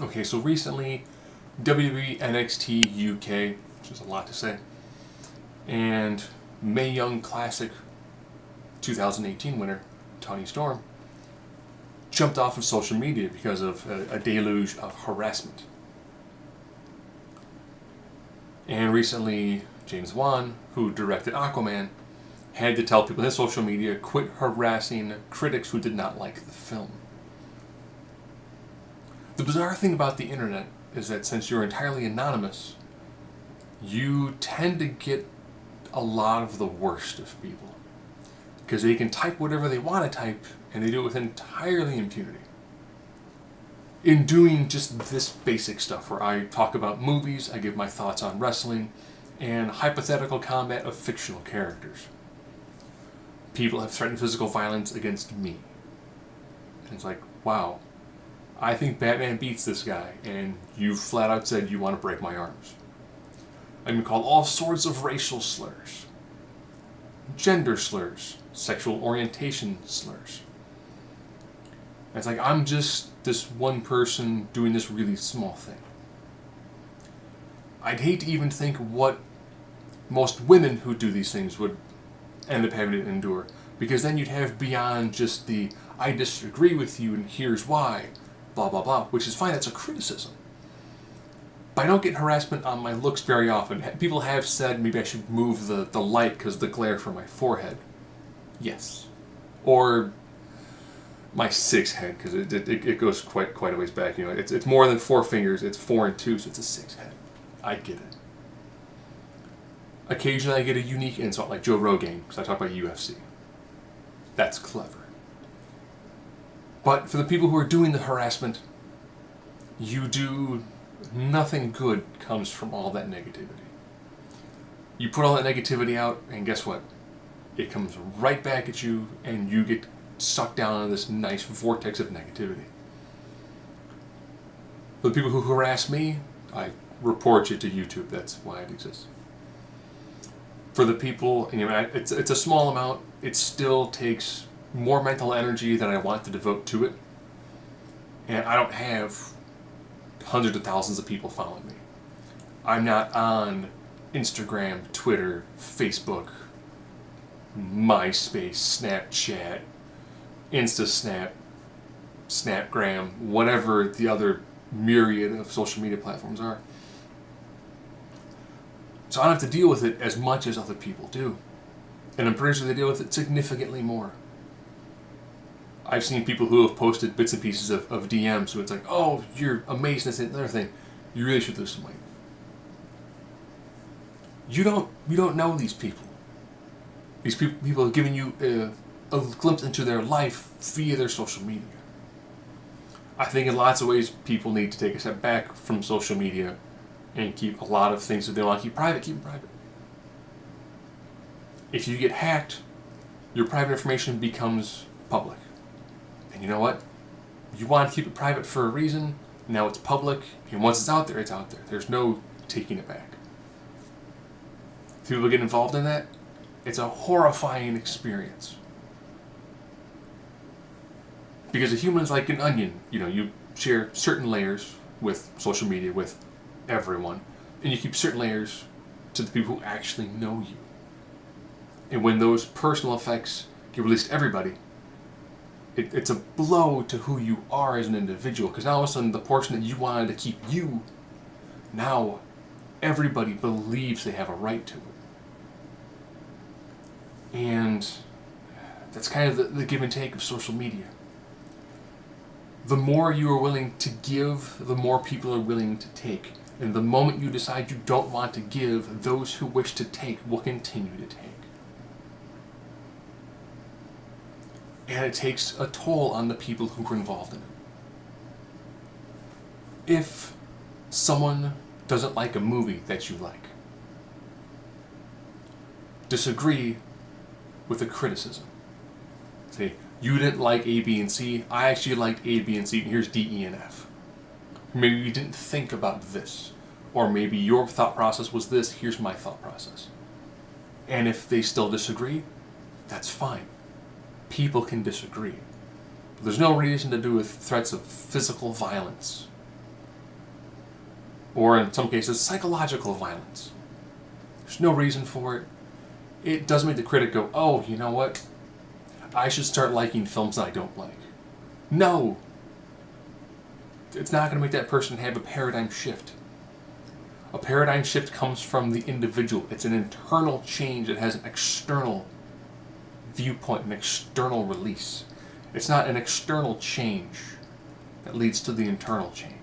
Okay, so recently, WWE NXT UK, which is a lot to say, and Mae Young Classic 2018 winner, Toni Storm, jumped off of social media because of a deluge of harassment. And recently, James Wan, who directed Aquaman, had to tell people in his social media quit harassing critics who did not like the film. The bizarre thing about the internet is that since you're entirely anonymous, you tend to get a lot of the worst of people. Because they can type whatever they want to type, and they do it with entirely impunity. In doing just this basic stuff, where I talk about movies, I give my thoughts on wrestling, and hypothetical combat of fictional characters. People have threatened physical violence against me. And it's like, wow, I think Batman beats this guy, and you flat out said you want to break my arms. I've been called all sorts of racial slurs, gender slurs, sexual orientation slurs. And it's like, I'm just this one person doing this really small thing. I'd hate to even think what most women who do these things would end up having to endure, because then you'd have beyond just the I disagree with you and here's why, blah blah blah, which is fine, that's a criticism. But I don't get harassment on my looks very often. People have said maybe I should move the light because of the glare from my forehead. Yes. Or my 6 head, because it goes quite a ways back. You know, it's more than 4 fingers, it's 4 and 2, so it's a 6 head. I get it. Occasionally I get a unique insult, like Joe Rogan, because I talk about UFC. That's clever. But for the people who are doing the harassment, nothing good comes from all that negativity. You put all that negativity out, and guess what? It comes right back at you, and you get sucked down into this nice vortex of negativity. For the people who harass me, I report you to YouTube. That's why it exists. For the people, it's a small amount. It still takes more mental energy than I want to devote to it. And I don't have hundreds of thousands of people following me. I'm not on Instagram, Twitter, Facebook, MySpace, Snapchat, InstaSnap, Snapgram, whatever the other myriad of social media platforms are. So I don't have to deal with it as much as other people do. And I'm pretty sure they deal with it significantly more. I've seen people who have posted bits and pieces of DMs, so it's like, oh, you're amazing at another thing. You really should lose some weight. You don't know these people. These people have given you a glimpse into their life via their social media. I think in lots of ways people need to take a step back from social media and keep a lot of things that they want to keep private, keep them private. If you get hacked, your private information becomes public. And you know what? You want to keep it private for a reason, now it's public, and once it's out there, it's out there. There's no taking it back. If people get involved in that, it's a horrifying experience. Because a human's like an onion. You share certain layers with social media, with everyone, and you keep certain layers to the people who actually know you. And when those personal effects get released to everybody, it's a blow to who you are as an individual, because now all of a sudden the portion that you wanted to keep you, now everybody believes they have a right to it. And that's kind of the give and take of social media. The more you are willing to give, the more people are willing to take. And the moment you decide you don't want to give, those who wish to take will continue to take. And it takes a toll on the people who are involved in it. If someone doesn't like a movie that you like, disagree with a criticism. Say, you didn't like A, B, and C, I actually liked A, B, and C, and here's D, E, and F. Maybe you didn't think about this. Or maybe your thought process was this, here's my thought process. And if they still disagree, that's fine. People can disagree. But there's no reason to do with threats of physical violence or in some cases, psychological violence. There's no reason for it. It doesn't make the critic go, oh, you know what? I should start liking films that I don't like. No! It's not going to make that person have a paradigm shift. A paradigm shift comes from the individual. It's an internal change that has an external viewpoint, an external release. It's not an external change that leads to the internal change.